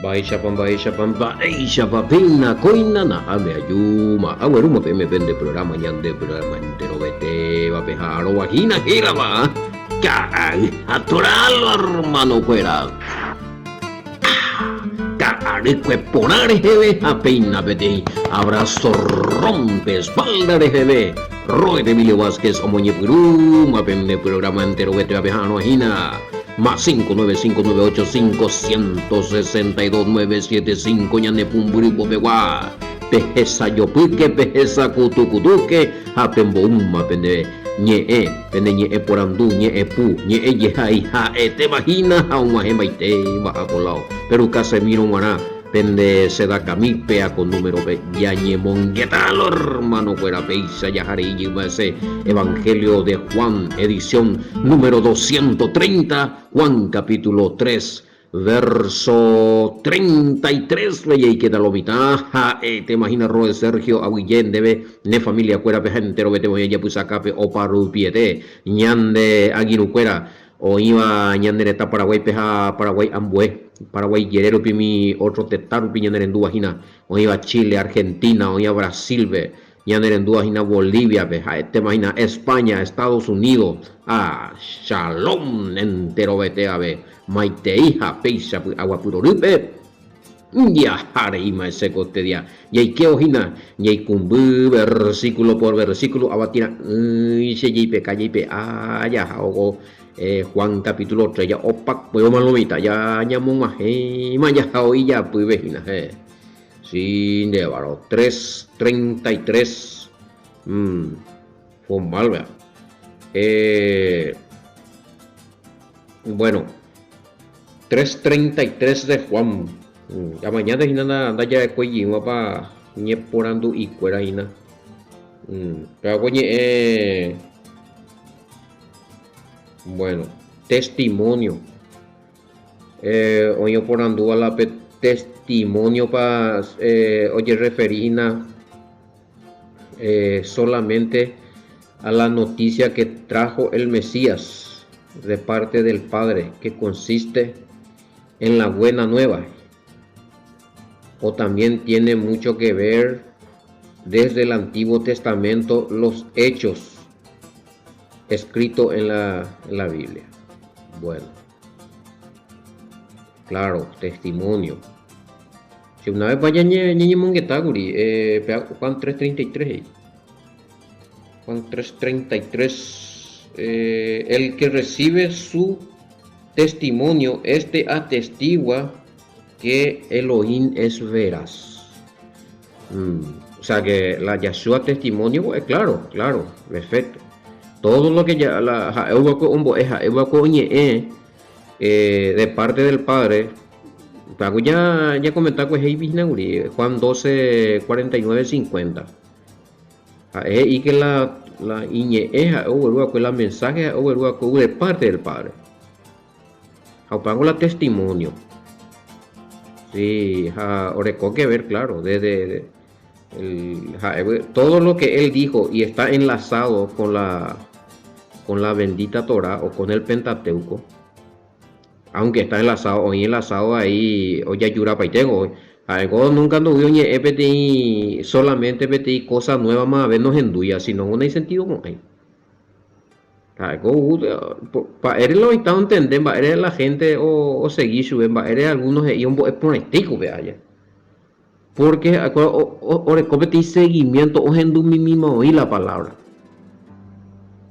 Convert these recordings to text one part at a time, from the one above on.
Baisha papina koina na ame ayuma aweruma pe me vende programa nyande programa entero vete va pejaro vagina gira va caray atoralo hermano fuera caray que ponare jeve a peina vete abrazo rompe espalda de jeve Roy de Emilio Vázquez omoñe puruma pende programa entero vete va pejaro vagina más 59598-562-975 ñane pumburipo pewa pejesa yopuque pejesa kutukutuque hatembo umma pende ñe porandú ñe pu ñe yeja hija te imagina a un maite baja colao pero Casemiro guaná pende seda camipea con número pe yañe monguetalo hermano fuera peisa yajari ese Evangelio de Juan edición número 230 Juan capítulo 3 verso 33 ley y queda lo mitad te imaginas Roe Sergio Aguillén debe ne familia cuera peja entero vete voy a pusacape o parupiete ñande aguirucuera o iba ñande está Paraguay peja Paraguay ambue Paraguay Guerrero pimi otro tetaru piñaner en duajina o iba Chile Argentina o iba Brasil be ñaner en duajina Bolivia be te imagina España Estados Unidos shalom entero vete a be maite hija peisa agua puro rupe ya hareima ese cotedia y que ojina y cumbu versículo por versículo abatina se yipe callipe ya hago Juan capítulo 3 ya opak pues malomita ya nyamung mah ya hoy ya pues vejina sin de varo 3:33 formal vea bueno 3:33 de Juan ya mañana hina anda ya cuello pa ñe porando y cuera hina pero coñe bueno, testimonio. Oye por andúa la testimonio para oye referina solamente a la noticia que trajo el Mesías de parte del Padre, que consiste en la buena nueva. O también tiene mucho que ver desde el Antiguo Testamento los hechos escrito en la Biblia. Bueno, claro, testimonio. Si una vez vaya ñe mongetaguri, Juan 3:33. Juan 3:33. El que recibe su testimonio, este atestigua que Elohim es veraz. O sea que la Yahshua testimonio, claro, perfecto. Todo lo que ya de parte del Padre, ya comenté que Juan 12, 49, 50. Y que la mensaje de parte del Padre. Pago la testimonio. Sí, ahora que ver, claro, desde todo lo que él dijo y está enlazado con la bendita Torah o con el Pentateuco, aunque está enlazado ahí o ya yura paitego algo nunca no vio ni EPTI solamente EPTI cosas nuevas más a vernos en duya sino no hay sentido con él algo para él lo está entender va eres la gente o seguir su va eres algunos y un pronóstico vea porque o recopeti seguimiento o en mi mismo oí la palabra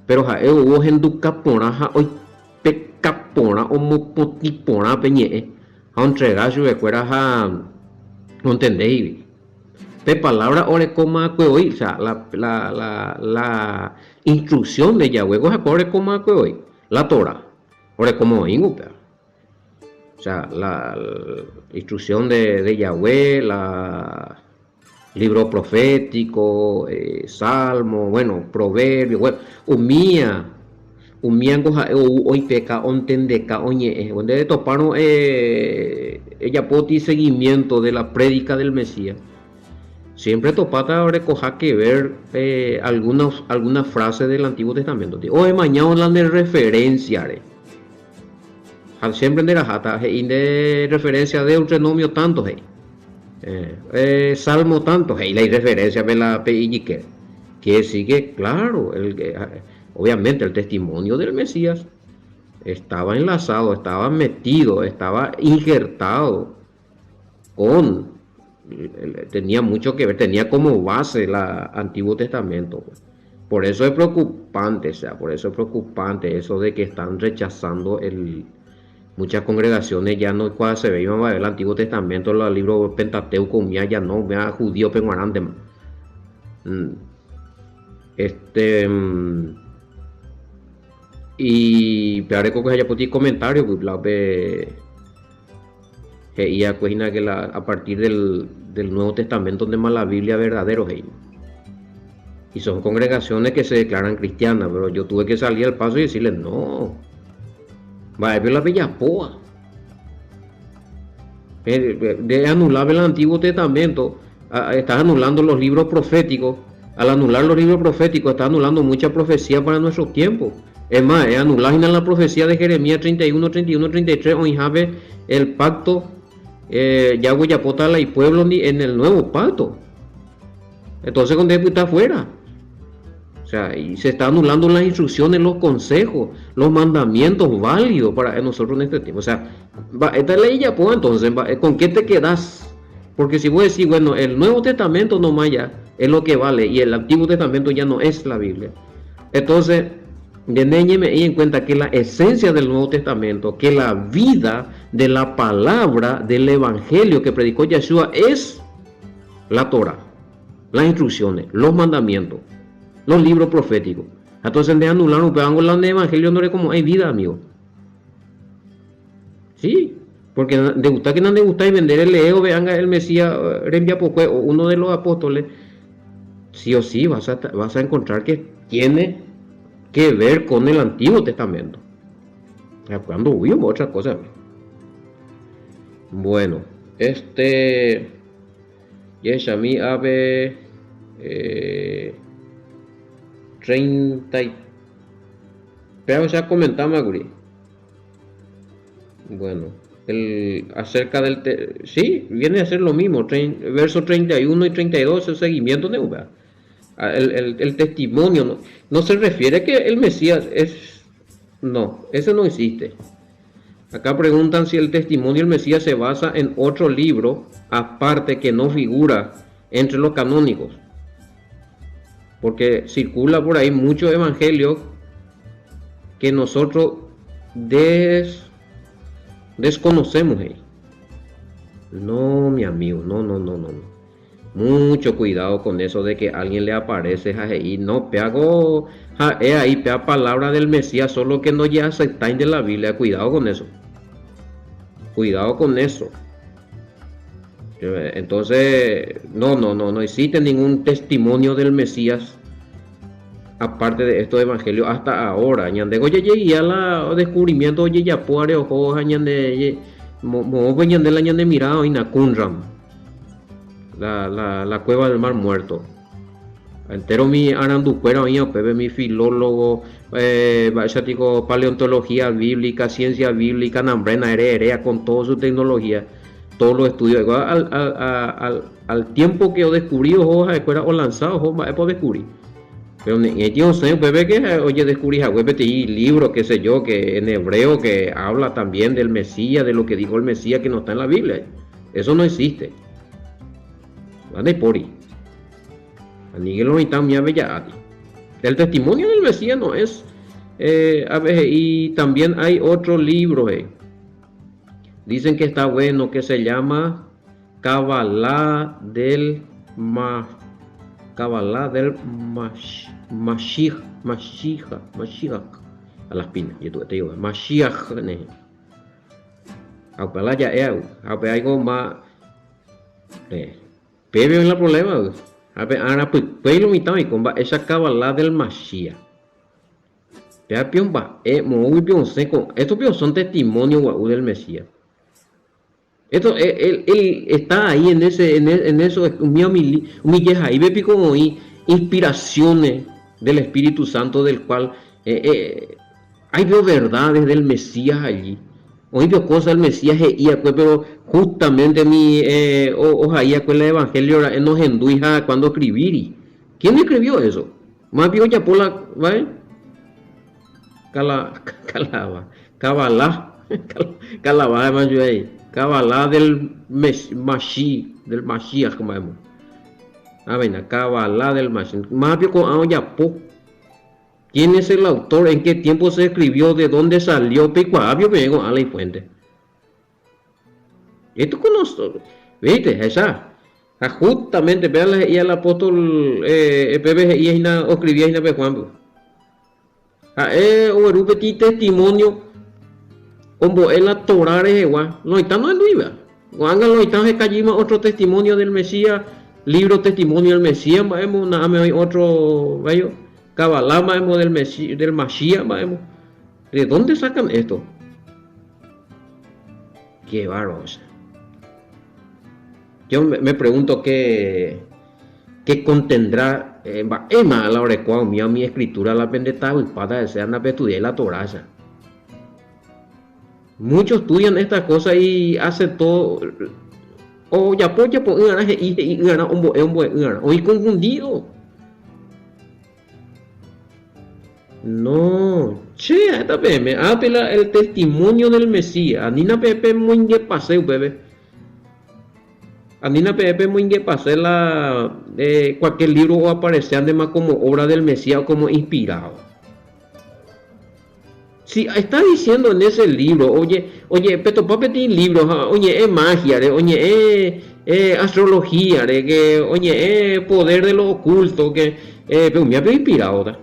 pero hubo gente capona hoy pe capona o mopotipona peñe a entregar su recuerda no entendéis pe palabra ore coma que hoy o sea la instrucción de Yahweh ore coma que hoy la Torah ore como ingo o sea la instrucción de Yahweh la libro profético, salmo, bueno, proverbio, bueno, umía goja hoy peca ontendeca oñe donde toparon ella poti seguimiento de la prédica del Mesías. Siempre topata recoja que ver algunas frases del Antiguo Testamento. O mañana la de referencia. siempre de la jata, y de referencia de Deuteronomio tanto, Salmo tanto, y la referencia de la PI que sigue, claro, obviamente el testimonio del Mesías estaba enlazado, estaba metido, estaba injertado con, tenía mucho que ver, tenía como base el Antiguo Testamento. Por eso es preocupante, por eso es preocupante eso de que están rechazando muchas congregaciones ya no cuando se ve el Antiguo Testamento, los libros Pentateuco, ya no, judío penguarante. Y peor que haya podido comentario, pues la ve que a partir del Nuevo Testamento donde más la Biblia verdadero, y son congregaciones que se declaran cristianas, pero yo tuve que salir al paso y decirles no, va a ver la Bellapoa, de anular el Antiguo Testamento, estás anulando los libros proféticos. Al anular los libros proféticos, está anulando mucha profecía para nuestro tiempo. Es más, anular la profecía de Jeremías 31, 31, 33, hoy sabe el pacto Yahweh Yapotala y pueblo en el nuevo pacto. Entonces, cuando está afuera. O sea, y se está anulando las instrucciones, los consejos, los mandamientos válidos para nosotros en este tiempo. O sea, esta ley ya pues, entonces, ¿con qué te quedas? Porque si vos decís, bueno, el Nuevo Testamento nomás ya es lo que vale y el Antiguo Testamento ya no es la Biblia. Entonces, tenedme en cuenta que la esencia del Nuevo Testamento, que la vida de la palabra del Evangelio que predicó Yeshua es la Torah, las instrucciones, los mandamientos, los libros proféticos. Entonces, de anular un pedazo del Evangelio no es como hay vida, amigo. Sí, porque de gustar que no le gusta y vender el ego, vean el Mesías, o uno de los apóstoles, sí o sí vas a encontrar que tiene que ver con el Antiguo Testamento. Cuando hubo otra cosa. Bueno, Yeshami Ave 30. Pero ya comentamos, Guri. Bueno, acerca del sí, viene a ser lo mismo, versos 31 y 32, el seguimiento de el testimonio, no se refiere a que el Mesías es, no, eso no existe. Acá preguntan si el testimonio del Mesías se basa en otro libro aparte que no figura entre los canónicos, porque circula por ahí muchos evangelios que nosotros desconocemos. No, mi amigo, no. Mucho cuidado con eso de que alguien le aparece ahí, no peago ahí pea palabra del Mesías, solo que no ya aceptáis de la Biblia. Cuidado con eso. Entonces, no existe ningún testimonio del Mesías aparte de estos evangelios hasta ahora. Ñandego llegué a la descubrimiento oye ya puare ojo ñande la ñande mirado y Nakunram, la cueva del Mar Muerto. Entero mi aranducuera mi filólogo, paleontología bíblica, ciencia bíblica, nambrena herea con toda su tecnología, todos los estudios. Al tiempo que yo descubrí hojas de escuela o lanzado, por descubrir. Pero yo sé, bebé, que oye, descubrí libros, qué sé yo, que en hebreo que habla también del Mesías, de lo que dijo el Mesías que no está en la Biblia. Eso no existe. ¿Vale? Por ahí. El testimonio del Mesías no es. Y también hay otro libro. Dicen que está bueno, que se llama Kabbalah del Mashiach, a las pinas, yo te digo, Mashiach, Kabbalah ya es algo más, pero es el problema, ahora pues lo mitad y con esa Kabbalah del Mashiach, estos son testimonios del Mesías. Esto, él está ahí en eso, ahí ve como inspiraciones del Espíritu Santo, del cual hay verdades del Mesías allí. Hoy vio cosas el Mesías pero justamente mi ojalá con el Evangelio nos enduija cuando escribir. ¿Quién escribió eso? Más vio ya por la, ¿vale? Cala, calaba, cabalá, calaba, más yo ahí, cabalá del Mashiach, como vemos. Ah, venga, cabalá del Mashiach. Más vio con Aoyapo. ¿Quién es el autor? ¿En qué tiempo se escribió? ¿De dónde salió? Picuabio, vengo a la fuente. Esto conozco, ¿viste? Esa. Justamente, vean, y el apóstol PBG y escribía y na Juan. O el petit testimonio, como en la Torah de Jehová, no están en duda. Cuando lo están cayendo otro testimonio del Mesías, libro testimonio del Mesías, vamos, nada me otro, vaya, Kabbalah, vamos, del Mesías, del Mashiach, vamos. ¿De dónde sacan esto? Qué bárbaro. Yo me pregunto qué contendrá Emma a la hora de cuando mi escritura la vendetta y para desear una estudiar la Torah. Muchos estudian estas cosas y hacen todo o ya por hoy confundido. No, che, esta me apela el testimonio del Mesías. Nina Pepe muy que paseo, bebé. Andina Pepe muy que pasé cualquier libro o aparecían de más como obra del Mesías o como inspirado. Si está diciendo en ese libro, oye, pero papi tiene libros, oye, es magia, oye, es astrología, que, oye, es poder de lo oculto, que, pero me ha inspirado, ¿verdad?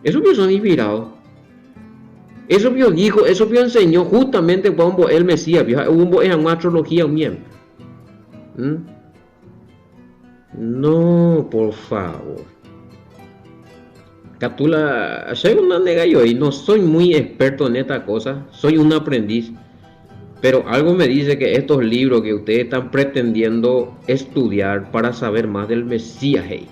Eso me son inspirados. Eso yo dijo, eso yo enseñó justamente cuando el Mesías, hubo en una astrología bien. No, por favor. Catula, soy una nega yo y no soy muy experto en esta cosa, soy un aprendiz. Pero algo me dice que estos libros que ustedes están pretendiendo estudiar para saber más del Mesías, hey.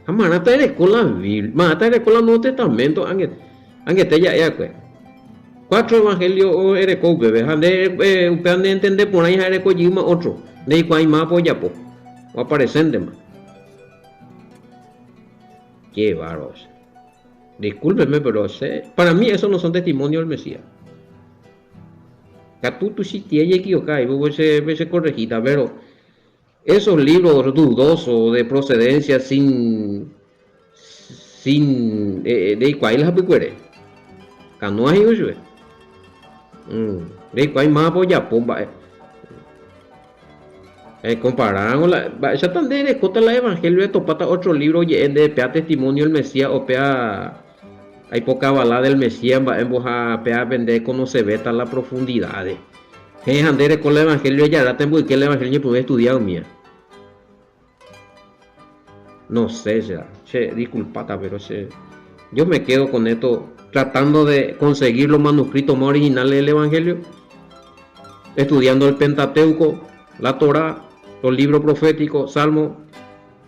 Amanata eres con la Biblia, manata eres con el Nuevo Testamento, aunque te ya pues. 4 evangelios o eres con bebé, ustedes de entender por ahí eres con yima otro, de cuál más apoya po, o aparecen de más. Qué bárbaros. Discúlpeme, pero para mí eso no son testimonios del Mesías. Catutu si tiene equivocado, y vos se corregida, pero esos libros dudosos de procedencia sin de cuál las apicuere. Canoa y usué. De cuál más apoya pomba. Comparamos ya tan de cota la evangelio de topata otro libro de pea testimonio del Mesías o pea hay poca bala del Mesías en boja pea vender como se ve tan la profundidad es andere con el evangelio ya la tengo que el evangelio pude estudiar mía no sé ya che, disculpata pero yo me quedo con esto tratando de conseguir los manuscritos más originales del evangelio estudiando el Pentateuco, la Torah, los libros proféticos, Salmo,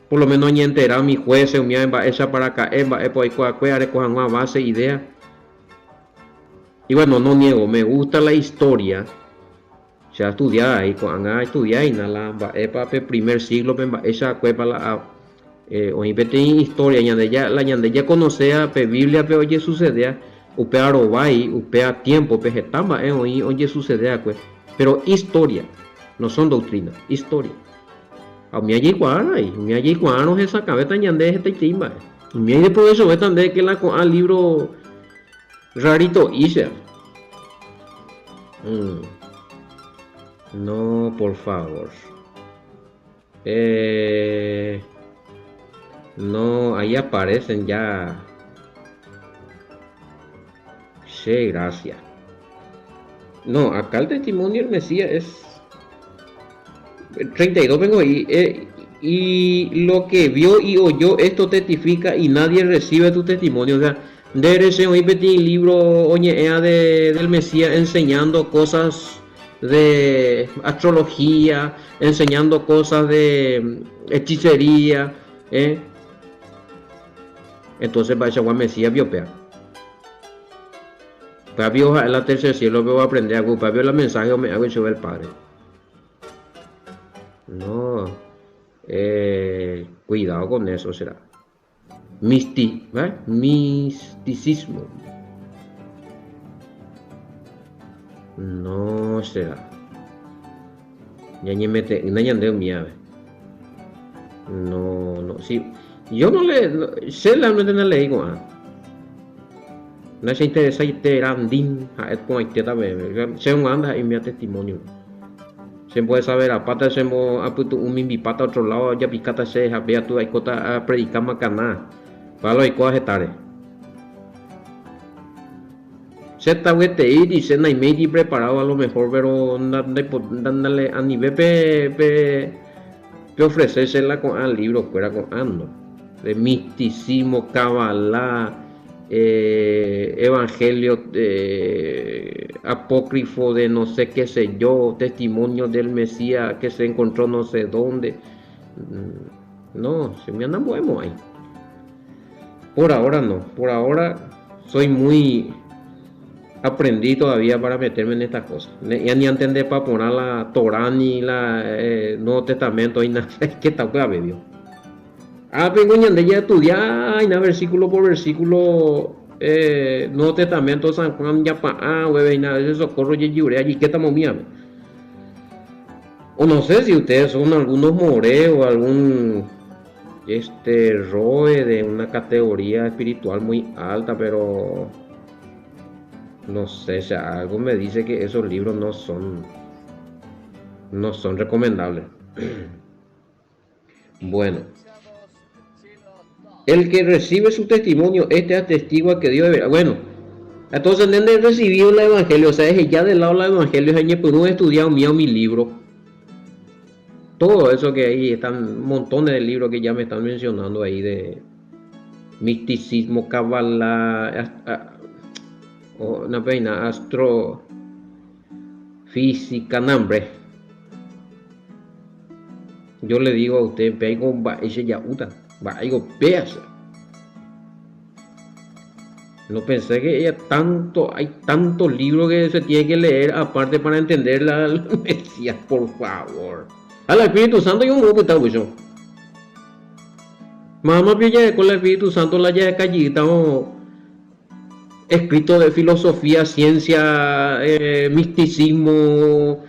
por lo menos ni entera mi juez mi esa para acá pues cojan una base idea. Y bueno, no niego, me gusta la historia. Ya estudiar ahí con estudiar y nada para el primer siglo esa cueva la hoy historia la ya conocía Biblia pero oye sucedía upea robai upea tiempo vegetama hoy oye sucedía pues pero historia no son doctrinas, historia. A mí allí cuando esa cabeza ñande este tema. A mí después eso es de que la con libro rarito hice. No, por favor. No, ahí aparecen ya. Sí, gracias. No, acá el testimonio del Mesías es 32 vengo y lo que vio y oyó esto testifica y nadie recibe tu testimonio. O sea, de ese hoy metí libro oye del Mesías enseñando cosas de astrología, enseñando cosas de hechicería, entonces va a Mesías biopea. Fabio en la tercer cielo veo aprender algo. Fabio la mensaje o me hago yo el padre. No. Cuidado con eso será. Misticismo. No será. Ya ni mete, no de mía. No, sí. Yo no le, sé la no le digo no se interesa y te randín a et con te también. Se un anda y me testimonio. Se puede saber aparte se mo aputu un mi pata otro lado ya picata se había tu aikota a predicar macana. Para lo cosas tare. Se está ir y se na y preparado a lo mejor pero dándole a nivel pe ofrecérsela con al libro fuera con ando de misticismo, cabalá, evangelio apócrifo de no sé qué sé yo, testimonio del Mesías que se encontró no sé dónde. No, se me andan buenos ahí. Por ahora no, por ahora soy muy aprendí todavía para meterme en estas cosas. Ya ni entender para poner la Torah ni la Nuevo Testamento y nada. ¿Qué tal que bebió? Vengo de ya estudiar versículo por versículo Nuevo Testamento San Juan ya para ese socorro y lloré allí que estamos mirando. O no sé si ustedes son algunos moreos o algún roe de una categoría espiritual muy alta, pero no sé, o sea, algo me dice que esos libros no son recomendables. Bueno, el que recibe su testimonio, atestigua que Dios es verdad. Bueno, entonces he recibido el evangelio, o sea, es ya del lado del evangelio, he estudiado mi libro. Todo eso que ahí están, montones de libros que ya me están mencionando ahí de misticismo, cábala, una pena, astrofísica, nombre. Yo le digo a usted, pego ese ya uta, vaigo peasa. No pensé que hay tantos libros que se tiene que leer aparte para entender la Mesías, por favor. Al Espíritu Santo y un grupo está bueno. Mamá pilla con el Espíritu Santo la ya callita escrito de filosofía, ciencia, misticismo,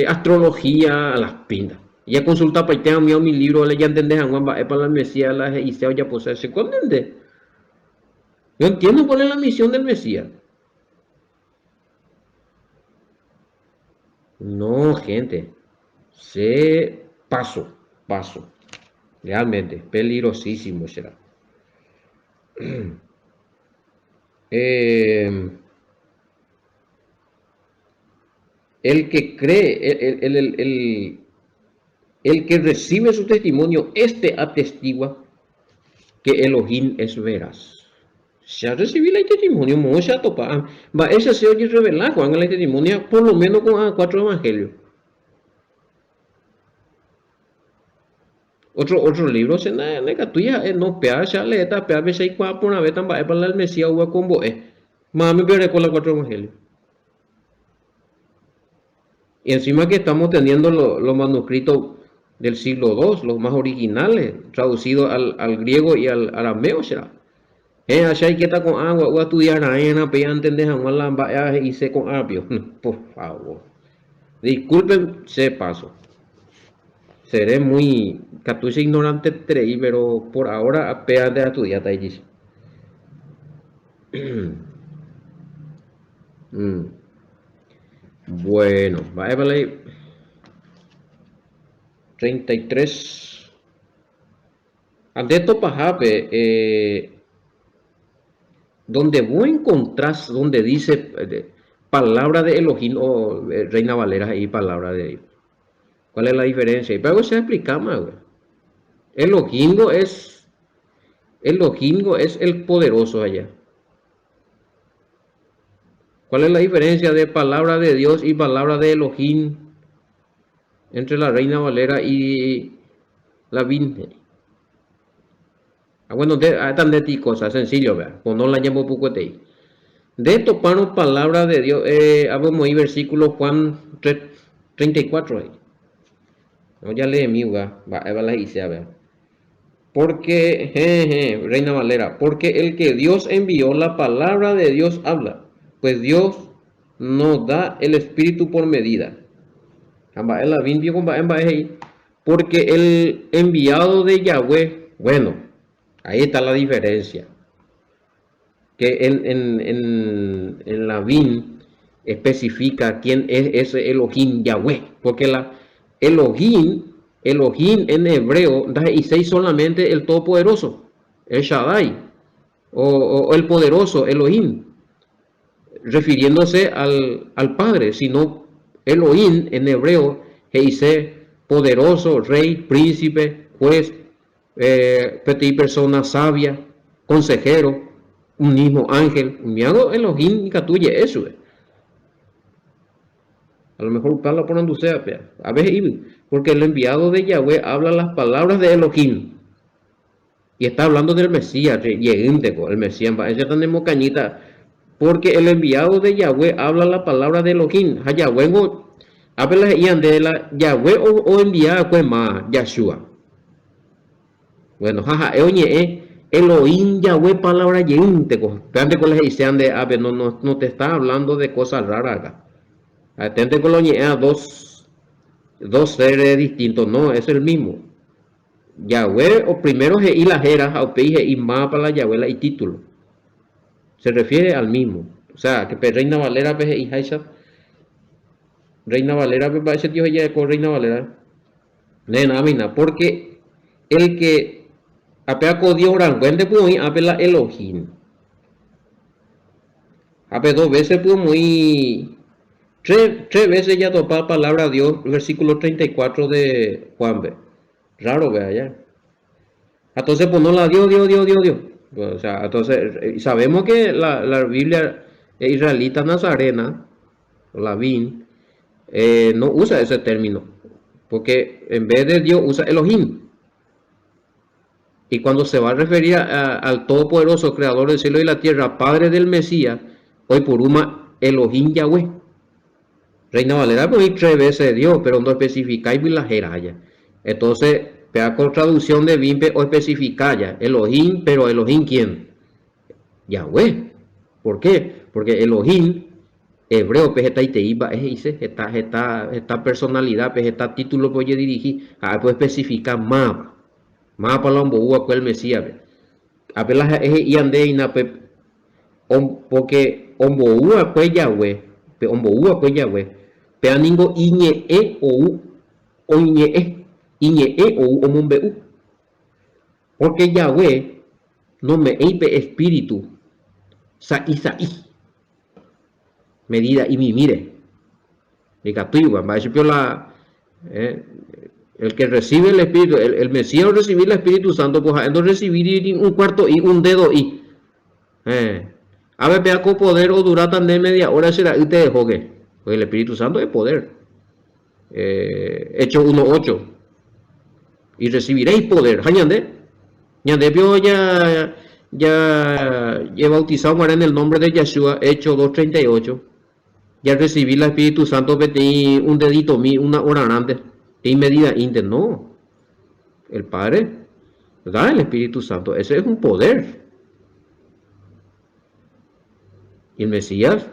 astrología, a las pintas. Ya consulta para que mi libro, le ya entendés a Juan para la Mesías, la y se oye pues se condende. Yo entiendo cuál es la misión del Mesías. No, gente. Paso. Realmente, peligrosísimo será. El que cree, el que recibe su testimonio, atestigua que Elohim es veraz. Ya recibí el testimonio, mucha topa. Ese se oye revelar Juan el testimonio, por lo menos con 4 evangelios. Otro libro se nega tuya no pea ya le está pea ve sei kwa por una vez tan va para el Mesías hubo combo mami pero con los 4 evangelios. Y encima que estamos teniendo los manuscritos del siglo II, los más originales, traducidos al griego y al arameo será. Allá que está con agua, voy a estudiar ahí en la pea entender jamás la y sé con apio. Por favor. Disculpen, se paso. Seré muy catuche ignorante pero por ahora apenas de estudiar allí. Bueno, vale 33. Ante esto pajape, donde vos encontrás, donde dice palabra de Elohim o Reina Valera ahí palabra de Dios. ¿Cuál es la diferencia? Y luego se explica más, güey. Elohim es el poderoso allá. ¿Cuál es la diferencia de palabra de Dios y palabra de Elohim entre la Reina Valera y la Virgen? Bueno, tan de ti cosa, sencillo, vea. Pues no la llamo poco de De topar palabra de Dios, vamos ahí versículo Juan 34 ahí. No, ya leí mi va la hice a ver. Porque, Reina Valera, porque el que Dios envió, la palabra de Dios habla, pues Dios nos da el Espíritu por medida. Porque el enviado de Yahweh, bueno, ahí está la diferencia. Que en la Bin especifica quién es ese Elohim Yahweh, porque la Elohim en hebreo dice solamente el Todopoderoso, el Shaddai, o el poderoso Elohim, refiriéndose al Padre, sino Elohim en hebreo dice poderoso, rey, príncipe, juez, persona sabia, consejero, un mismo ángel, un miado Elohim y catuye eso. A lo mejor habla por donde sea, a veces, porque el enviado de Yahweh habla las palabras de Elohim. Y está hablando del Mesías, el Mesías, ese tenemos cañita, porque el enviado de Yahweh habla la palabra de Elohim. Yahweh habla de la Yahweh o enviado pues más, Yahshua. Bueno, Elohim Yahweh palabra yeinteco. Grande con las ideas de ave, no te está hablando de cosas raras acá. Atente con los dos seres distintos, no, es el mismo. Yahweh o primero y la jera, o peije y mapa la Yahweh y título. Se refiere al mismo. O sea, que Reina Valera peje y Haisha. Reina Valera me parece Dios ella con Reina Valera. Nena, mina, porque el que apea con Dios oranguende pudo ir apela Elohim. Ape dos veces pudo muy tres veces ya topa palabra de Dios, versículo 34 de Juan B. Raro, vea ya. Entonces, pues no la Dios. O sea, entonces, sabemos que la Biblia israelita nazarena, la BIN, no usa ese término, porque en vez de Dios usa Elohim. Y cuando se va a referir al Todopoderoso, Creador del cielo y la tierra, Padre del Mesías, hoy por una Elohim Yahweh. Reina Valera pues tres veces Dios, pero no especifica y la jeraya. Entonces, pega con traducción de Bimpe o especifica Elohim, pero Elohim ¿quién? Yahweh. ¿Por qué? Porque Elohim, hebreo, pues esta personalidad, pues esta título puede dirigir, puede especificar más para la omboúa con el Mesías. Apenas es yandeina, porque omboúa pues Yahweh, omboúa pues Yahweh. Peaningo iñe o iñe o omumbeu. Porque Yahweh no me eipe espíritu saí medida y mi mire el que recibe el espíritu, el Mesías recibir el Espíritu Santo, pues no recibir un cuarto y un dedo y a ver, vea con poder o durar tan de media hora será y te dejó que pues el Espíritu Santo es poder. Hechos 1:8 y recibiréis poder. Ñande vio ya bautizado en el nombre de Yeshua, Hechos 2:38. Ya recibí el Espíritu Santo, pedí un dedito una hora antes y medida inter. No, el Padre da el Espíritu Santo, ese es un poder. Y el Mesías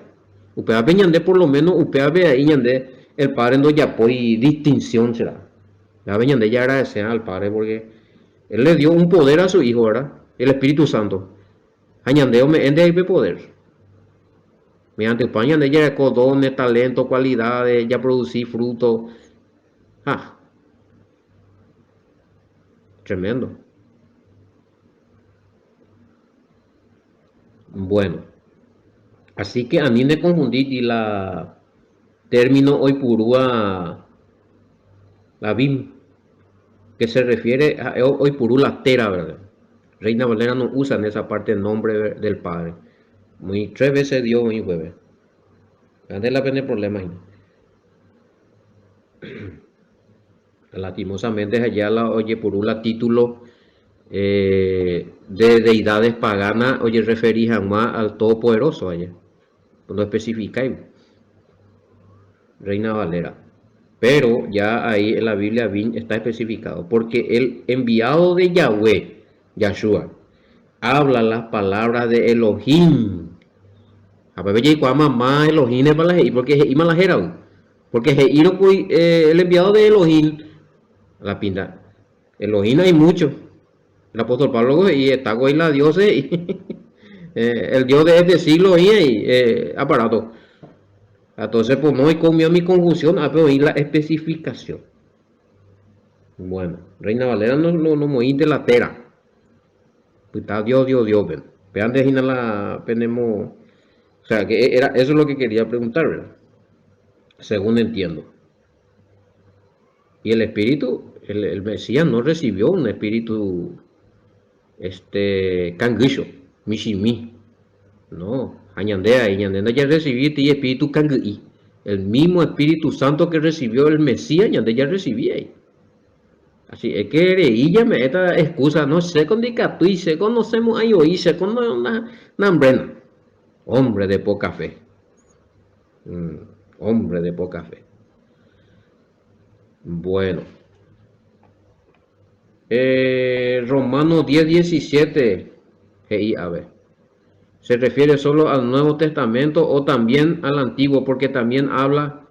upea ñande por lo menos upea ve ahí ñande el Padre no ya por distinción será. La ñande ya agradecer al Padre porque él le dio un poder a su hijo, ¿verdad? El Espíritu Santo. Añandeo me ende de poder. Mediante España de ya dones, talento, cualidades, ya producir fruto. Tremendo. Bueno. Así que a mí me confundí y la término hoy purúa la BIM, que se refiere a hoy purú la tera, ¿verdad? Reina Valera no usa en esa parte el nombre del Padre. Muy tres veces Dios muy jueves. Antes la pena el problema. Lastimosamente allá la oye purú la título de deidades paganas, oye referí jamás al Todopoderoso allá. no especificáis, Reina Valera. Pero ya ahí en la Biblia está especificado, porque el enviado de Yahweh, Yahshua, habla las palabras de Elohim. A ver, y cuando más Elohim es para la porque es Imalajera, porque el enviado de Elohim, la pinta. Elohim hay mucho. El apóstol Pablo y está güey la dios y el dios de este siglo y aparato. Entonces, pues no hay comió mi confusión, a ver la especificación. Bueno, Reina Valera no muy de la tera. Pues está Dios, ven. Vean de la tenemos. O sea, que era, eso es lo que quería preguntar, ¿verdad? Según entiendo. Y el espíritu, el Mesías no recibió un espíritu, canguillo, mishimi. No, añandea y ñandenda ya recibí y espíritu cangui. El mismo Espíritu Santo que recibió el Mesías, ñande ya recibí ahí. Así es que ella me esta excusa, no sé con dicatu y se conocemos ahí oí, se con una nambrena. Hombre de poca fe. Hombre de poca fe. Bueno. Romanos 10:17. A ver. ¿Se refiere solo al Nuevo Testamento o también al Antiguo? Porque también habla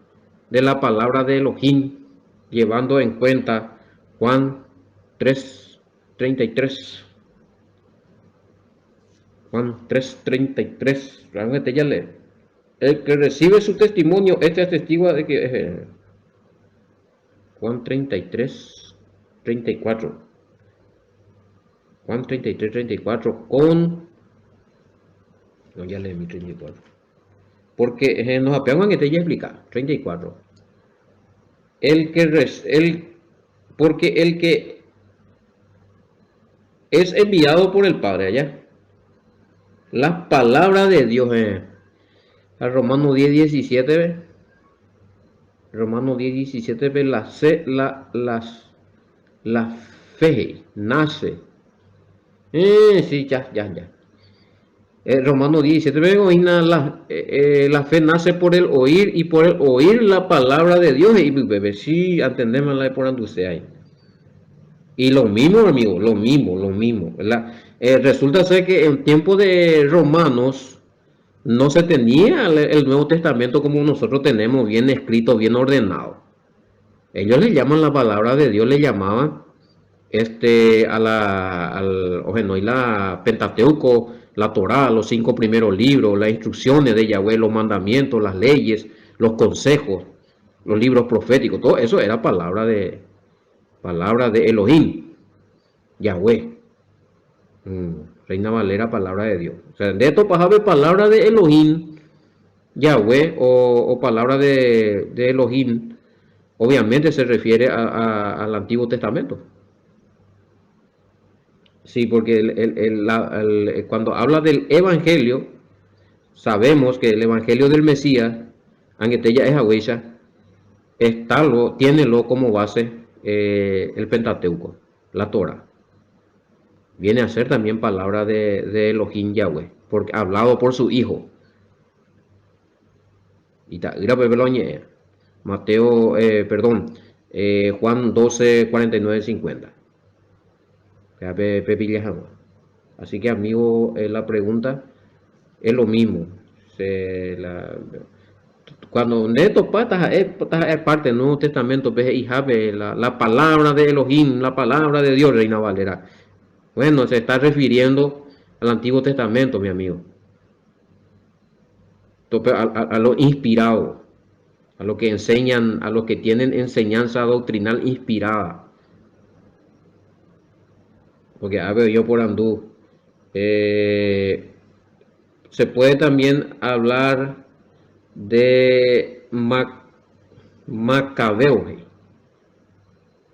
de la palabra de Elohim, llevando en cuenta Juan 3:33. Juan 3:33. Realmente ya lee. El que recibe su testimonio, este es testigo de que Juan 33:34. Juan 33:34 con... No, ya leí mi 34. Porque nos apegan que te ya explica. 34. Porque el que es enviado por el Padre allá. La palabra de Dios. A Romanos 10:17. Romanos 10:17 ve la fe nace. Sí, ya. Romanos 17, la fe nace por el oír y por el oír la palabra de Dios. Y bebé, sí, entendemos la de por donde usted hay. Y lo mismo, amigo, lo mismo. Resulta ser que en tiempo de Romanos no se tenía el Nuevo Testamento como nosotros tenemos, bien escrito, bien ordenado. Ellos le llaman la palabra de Dios, le llamaban y la Pentateuco, la Torá, los 5 primeros libros, las instrucciones de Yahweh, los mandamientos, las leyes, los consejos, los libros proféticos, todo eso era palabra de Elohim, Yahweh. Reina Valera, palabra de Dios. O sea, de esto pasaba palabra de Elohim, Yahweh o palabra de Elohim, obviamente se refiere al Antiguo Testamento. Sí, porque cuando habla del Evangelio, sabemos que el Evangelio del Mesías, Angetella es Agüeya, tiene como base el Pentateuco, la Torah. Viene a ser también palabra de Elohim Yahweh, porque hablado por su hijo. Y Mateo, Juan 12:49-50. Así que, amigo, la pregunta es lo mismo. Cuando Neto patas es parte del Nuevo Testamento, la palabra de Elohim, la palabra de Dios, Reina Valera. Bueno, se está refiriendo al Antiguo Testamento, mi amigo. A lo inspirado, a lo que enseñan, a los que tienen enseñanza doctrinal inspirada. Porque a ver, yo por andú. Se puede también hablar de Macabeo,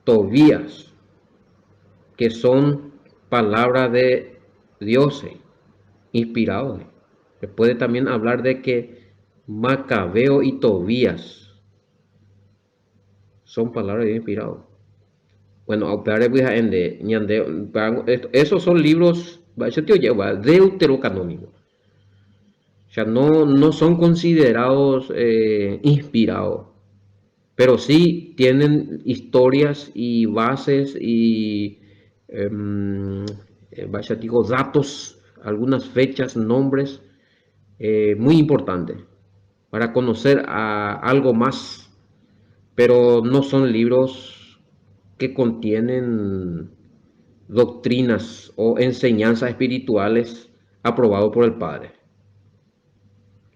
Tobías, que son palabras de Dios inspirados. Se puede también hablar de que Macabeo y Tobías son palabras de Dios inspirados. Bueno, esos son libros, Deuterocanónicos. sea, no son considerados inspirados, pero sí tienen historias y bases y vaya, digo, datos, algunas fechas, nombres muy importantes para conocer a algo más, pero no son libros que contienen doctrinas o enseñanzas espirituales aprobados por el Padre.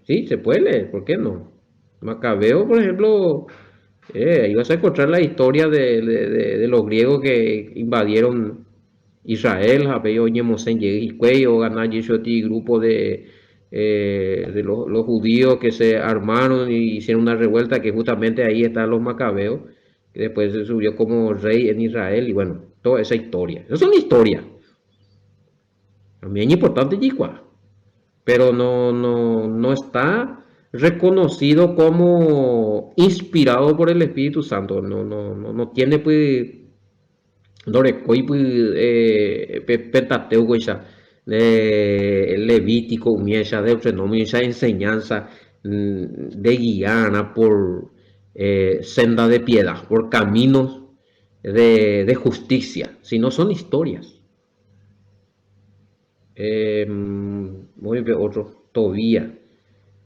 Sí, se puede leer, ¿por qué no? Macabeo, por ejemplo, ahí vas a encontrar la historia de los griegos que invadieron Israel, Japeo, Ñemosen, Cuello, Ganá, Yeshoti, grupo de los judíos que se armaron y hicieron una revuelta, que justamente ahí están los macabeos, que después se subió como rey en Israel, y bueno, toda esa historia. Eso es una historia. También es importante, Yicua, pero no está reconocido como inspirado por el Espíritu Santo. No tiene pues Dorekoi pues Pentateuco esa Levítico, esa Deuteronomio, esa enseñanza de guiar por senda de piedad, por caminos de justicia, si no son historias. Muy bien, otro, Tobía.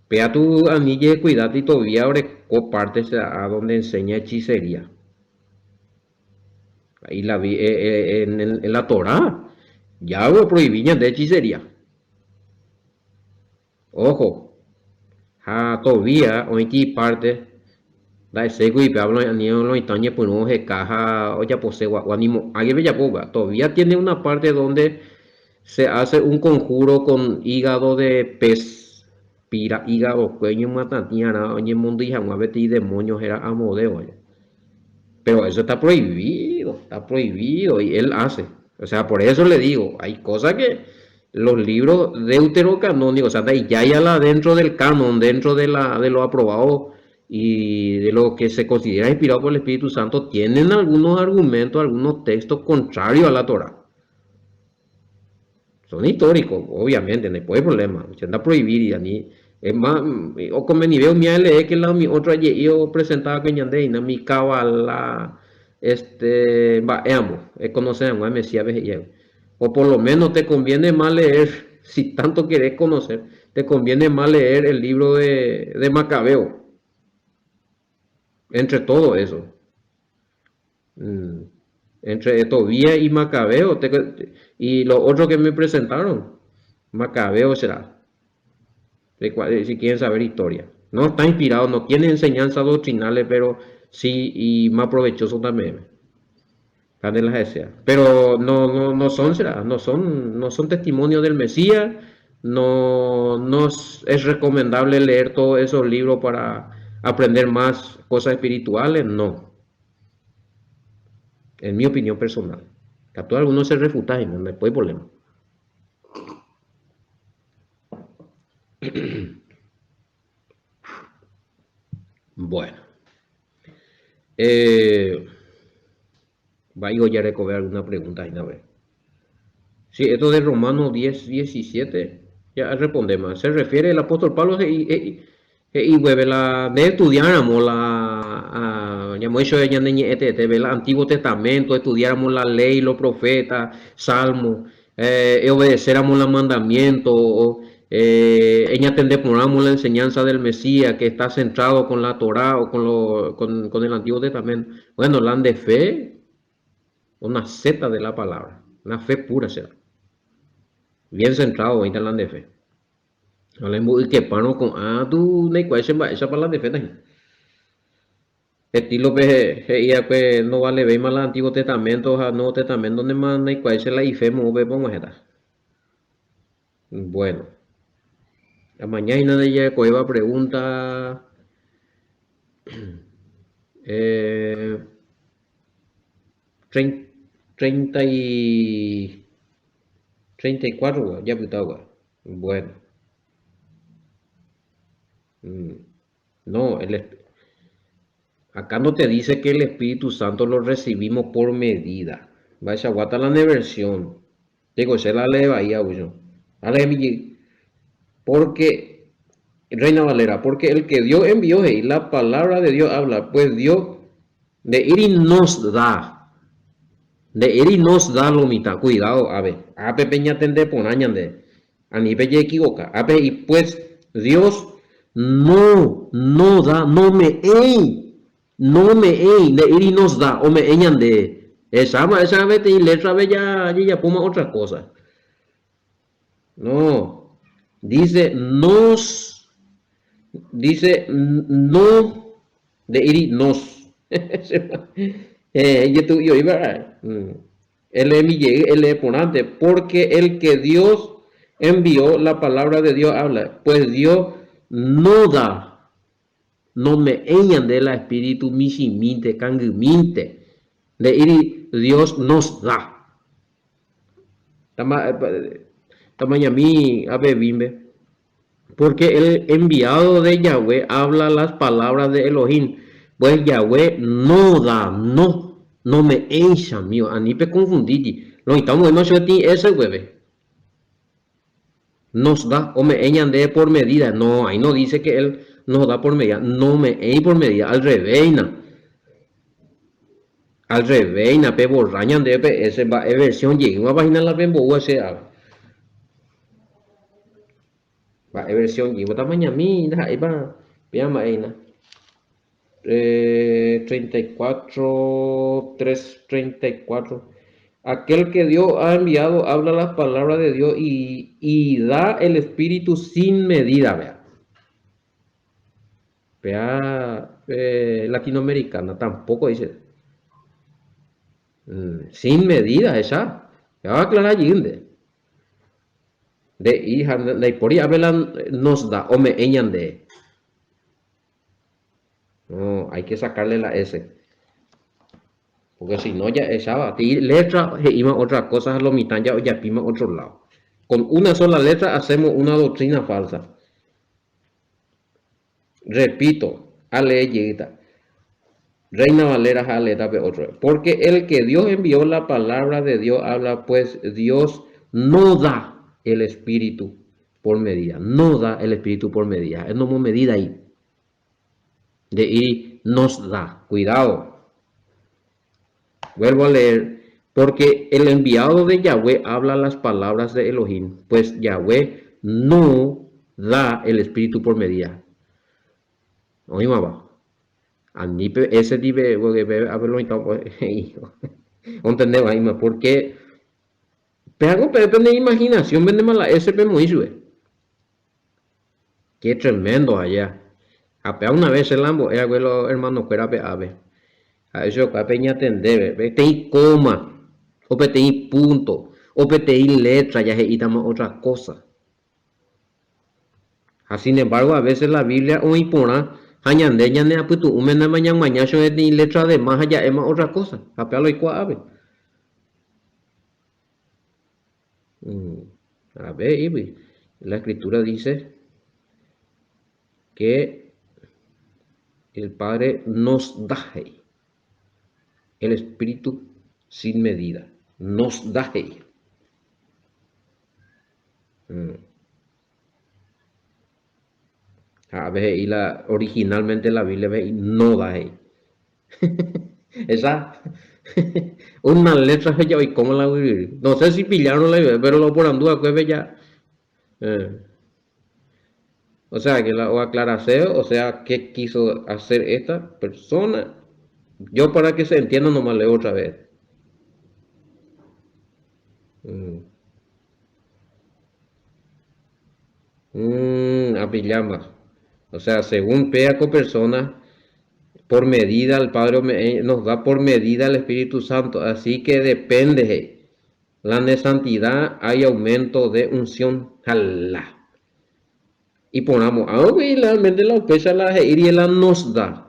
Vea tu anilla de cuidado y Tobía abre partes a donde enseña hechicería. Ahí la vi en la Torá. Ya lo prohibían de hechicería. Ojo, Tobía, oiki parte. Da ese y Pablo anillo lo itañe por un caja o ya posee o animo. Alguien me llamó, todavía tiene una parte donde se hace un conjuro con hígado de pez, pira, hígado, cuello, matatiana, oye, mundo y jamás y demonios era amodeo. Pero eso está prohibido y él hace. O sea, por eso le digo, hay cosas que los libros deuterocanónicos, o sea, ya la dentro del canon, dentro de lo aprobado y de lo que se considera inspirado por el Espíritu Santo, tienen algunos argumentos, algunos textos contrarios a la Torah. Son históricos, obviamente, no hay problema. Se anda a prohibir y a mí, es más, o como ni veo mi ALE que la mi otra yo presentaba que ñande y na mi cabala, va, conocemos, Mesías veje. O por lo menos te conviene más leer, si tanto querés conocer, te conviene más leer el libro de Macabeo, entre todo eso. Mm, entre Tobía y Macabeo, y los otros que me presentaron, Macabeo será, si quieren saber historia. No está inspirado, no tiene enseñanzas doctrinales, pero sí y más provechoso también. Pero no son, será, no son testimonios del Mesías, no es recomendable leer todos esos libros para aprender más cosas espirituales, no, en mi opinión personal. Que a todos algunos se refutan y no hay problema. Bueno, vaya ya a recoger alguna pregunta ahí, a ver. Sí, esto de Romanos 10, 17, ya respondemos. Se refiere el apóstol Pablo y vuelve la de estudiáramos ya hemos hecho ya el Antiguo Testamento, estudiáramos la ley, los profetas, salmos, obedeciéramos los mandamientos, entendemos la enseñanza del Mesías que está centrado con la Torá o con el Antiguo Testamento. Bueno, la de fe, una zeta de la palabra, una fe pura será. Bien centrado ahí en la de fe. Hablemos que pano con tú ne esa para la de fe también. Estilo pues no vale ver más el Antiguo Testamento, el Nuevo Testamento donde más ne cuál es la ife mo ve vamos a Bueno, la mañana de ella coeba pregunta eh, 30 y 34 ya putado. Bueno, no, acá no te dice que el Espíritu Santo lo recibimos por medida. Vaya, guata la versión. Digo, se la leva ahí a uno. Porque Reina Valera, porque el que Dios envió y la palabra de Dios habla, pues Dios de ir y nos da, de ir y nos da lo mitad, cuidado, a ver, peña tende ponañan de, a ni peña equivoca, y pues Dios no da, no me de ir y nos da, o me eñan de, esa vez y letra ve ya puma otra cosa, no, dice no de ir y nos, yo iba, él es ponante, porque el que Dios envió, la palabra de Dios habla, pues Dios no da, no me eñan de la espíritu misiminte, canguminte, de ir Dios nos da. Tamaña mi ave bimbe. Porque el enviado de Yahweh habla las palabras de Elohim. Pues Yahweh no da, no me echa mío. A ni pe confundí. Lo estamos viendo ti ese hueve. Nos da o me eñan de por medida. No, ahí no dice que él nos da por medida. No me eñan por medida. Al reveina. Al reveina, pe borrañan de pe. Ese va es versión. Llegué una página la ven boa se habla. Va es versión. Llegué una mañana mira. Ahí va. Vean ahí na. 34, 3:34. Aquel que Dios ha enviado habla las palabras de Dios y da el Espíritu sin medida, vea, latinoamericana tampoco dice, sin medida esa, ya va a aclarar allí, de hija, de por ahí nos da, o me eñan de, no, hay que sacarle la S. Porque si no, ya echaba. Letra iba otras cosas a lo mitad ya pima otro lado. Con una sola letra hacemos una doctrina falsa. Repito, aleyita. Reina Valera aleta otro. Porque el que Dios envió la palabra de Dios habla, pues Dios no da el espíritu por medida. No da el espíritu por medida. Es no medida ahí. De ir nos da. Cuidado. Vuelvo a leer, porque el enviado de Yahweh habla las palabras de Elohim, pues Yahweh no da el espíritu por medida. Oímos va. Anipe ese dive haberlo entendemos ahí más porque pero depende de imaginación vende mala SP muy qué tremendo allá. Apea una vez el lambo era los hermanos que era ave. A eso que peña atender, PTI coma, o PTI punto, o PTI letra, ya se itama otra cosa. Sin embargo, a veces la Biblia o impona, añande, ñane aputu, umena mañana yo es ni letra de más allá es más otra cosa. Apealo y cuave. A ver, la escritura dice que el Padre nos da el espíritu sin medida. Nos da ella. A ver, y originalmente la Biblia ve no da ella. Esa una letra ella hoy cómo la vivir. No sé si pillaron la idea, pero lo por andúa que ya. O sea, que la o aclarase, o sea, qué quiso hacer esta persona. Yo para que se entienda nomás leo otra vez. Apillambas. O sea, según Peaco persona, por medida el Padre nos da por medida el Espíritu Santo. Así que depende. La de santidad hay aumento de unción. Jalá. Y ponamos, realmente la pecha la la nos da.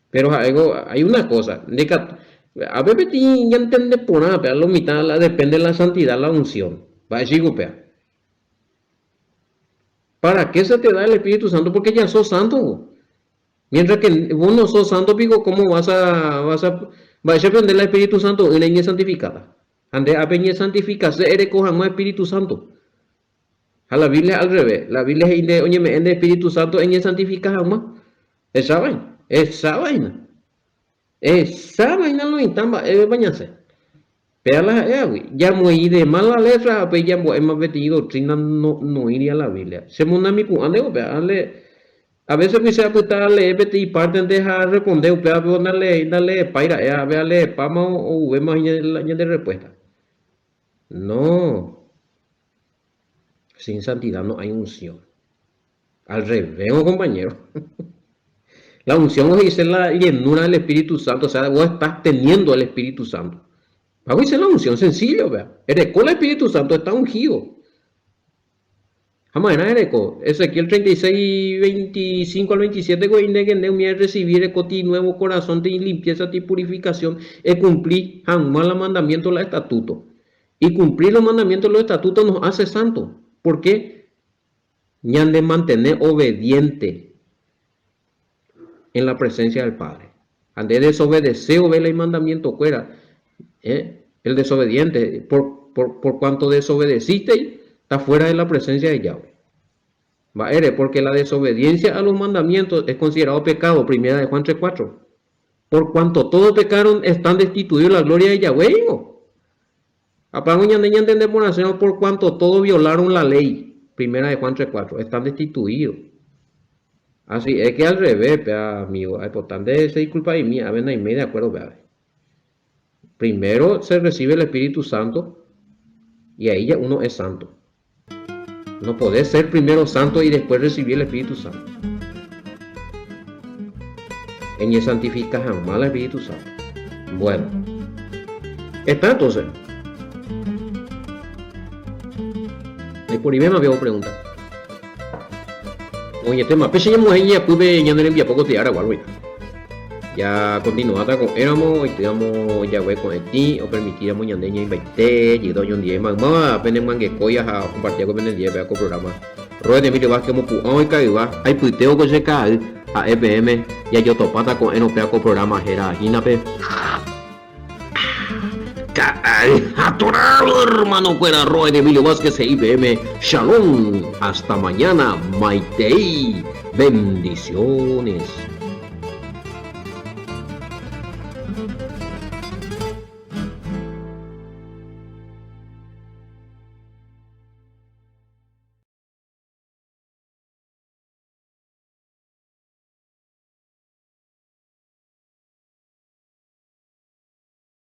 Pero hay una cosa. A veces ya entiende por nada, pero lo mitad depende de la santidad, la unción. Va a decir, ¿para qué se te da el Espíritu Santo? Porque ya sos santo. Mientras que vos no sos santo, digo, ¿cómo vas a aprender el Espíritu Santo en la santificada? Ande a peña santificarse, eres cojamos Espíritu Santo. A la Biblia al revés. La Biblia es de, oye, me en el Espíritu Santo en el santificado. Esa vaina. Esa vaina. Esa vaina lo intamba. Bañarse. Pero ya muy de mala letra, pues ya hemos metido doctrina no iría a la Biblia. Se manda mi cuando a veces me se apunta leer y parten deja responder, pero dale paira, veale pama o vemos de respuesta. No, sin santidad no hay unción. Al revés, compañero. La unción es la llenura del Espíritu Santo, o sea, vos estás teniendo el Espíritu Santo. Vamos a decir la unción sencillo, vea. Ereco el Espíritu Santo está ungido. Jamás era Ereco. Ezequiel 36, 25 al 27, que recibir el nuevo corazón de limpieza y purificación, y cumplir jamás los mandamientos de los estatutos. Y cumplir los mandamientos de los estatutos nos hace santos. ¿Por qué? Ni han de mantener obediente en la presencia del Padre. Han de desobedecer o ver el mandamiento fuera. El desobediente, por cuanto desobedeciste, está fuera de la presencia de Yahweh. Porque la desobediencia a los mandamientos es considerado pecado, primera de Juan 3:4. Por cuanto todos pecaron, están destituidos de la gloria de Yahweh. Por cuanto todos violaron la ley, primera de Juan 3:4, están destituidos. Así es que al revés, amigo, es importante se disculpa de mí, a ver, no hay de acuerdo, Primero se recibe el Espíritu Santo y ahí ya uno es santo. No podés ser primero santo y después recibir el Espíritu Santo. En el santifica jamás el Espíritu Santo. Bueno, está entonces. Y por ahí me había preguntado. Oye, tema, pues ya mujer ya pude ya no le envía poco te hará igual, ya continuada con éramos y teníamos ya con ti o permitíamos ya niña invité llegó yo un día más apenas mangue coyas a compartir con el día vea con programa rueda de video que hemos hoy caíba hay puiteo que se cae a EPM ya yo topata con enopea con programa era inape atorado hermano fuera Roy de Emilio Vázquez IPM Shalom hasta mañana Maitei bendiciones.